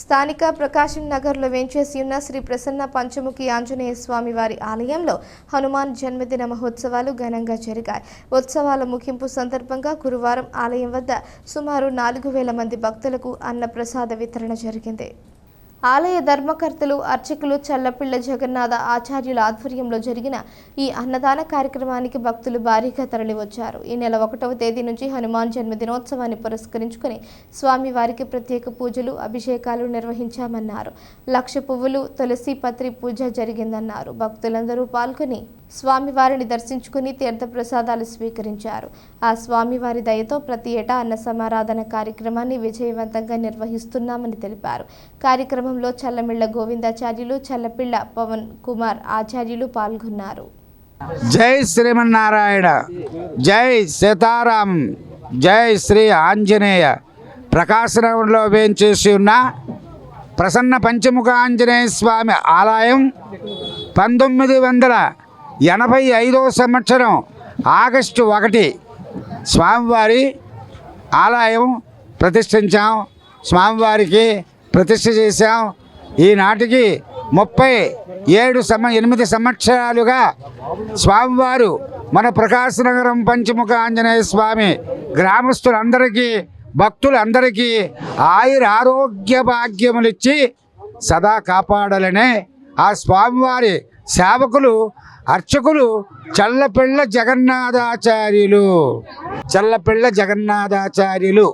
స్థానిక ప్రకాశం నగర్లో వేంచేసి ఉన్న శ్రీ ప్రసన్న పంచముఖి ఆంజనేయ స్వామి వారి ఆలయంలో హనుమాన్ జన్మదిన మహోత్సవాలు ఘనంగా జరిగాయి. ఉత్సవాల ముగింపు సందర్భంగా గురువారం ఆలయం వద్ద సుమారు 4,000 మంది భక్తులకు అన్న ప్రసాద వితరణ జరిగింది. ఆలయ ధర్మకర్తలు అర్చకులు చల్లపిళ్ల జగన్నాథ ఆచార్యుల ఆధ్వర్యంలో జరిగిన ఈ అన్నదాన కార్యక్రమానికి భక్తులు భారీగా తరలివచ్చారు. ఈ నెల 1వ తేదీ నుంచి హనుమాన్ జన్మదినోత్సవాన్ని పురస్కరించుకుని స్వామివారికి ప్రత్యేక పూజలు అభిషేకాలు నిర్వహించామన్నారు. 1,00,000 పువ్వులు తులసి పత్రి పూజ జరిగిందన్నారు. భక్తులందరూ పాల్గొని స్వామివారిని దర్శించుకుని తీర్థ ప్రసాదాలు స్వీకరించారు. ఆ స్వామివారి దయతో ప్రతి ఏటా అన్న సమారాధన కార్యక్రమాన్ని విజయవంతంగా నిర్వహిస్తున్నామని తెలిపారు. కార్యక్రమంలో చల్లమిళ్ల గోవిందాచార్యులు, చల్లపిళ్ల పవన్ కుమార్ ఆచార్యులు పాల్గొన్నారు. జై శ్రీమన్నారాయణ, జై సీతారాం, జై శ్రీ ఆంజనేయ. ప్రకాశనగరంలో వేంచేసి ఉన్న ప్రసన్న పంచముఖ ఆంజనేయ స్వామి ఆలయం 1985వ సంవత్సరం ఆగస్టు 1 స్వామివారి ఆలయం ప్రతిష్ఠించాం. స్వామివారికి ప్రతిష్ఠ చేశాం. ఈనాటికి 8 సంవత్సరాలుగా స్వామివారు మన ప్రకాశనగరం పంచముఖ ఆంజనేయ స్వామి గ్రామస్తులందరికీ భక్తులందరికీ ఆయురారోగ్య భాగ్యములిచ్చి సదా కాపాడాలనే ఆ స్వామివారి సేవకులు అర్చకులు చల్లపిళ్ల జగన్నాథాచార్యులు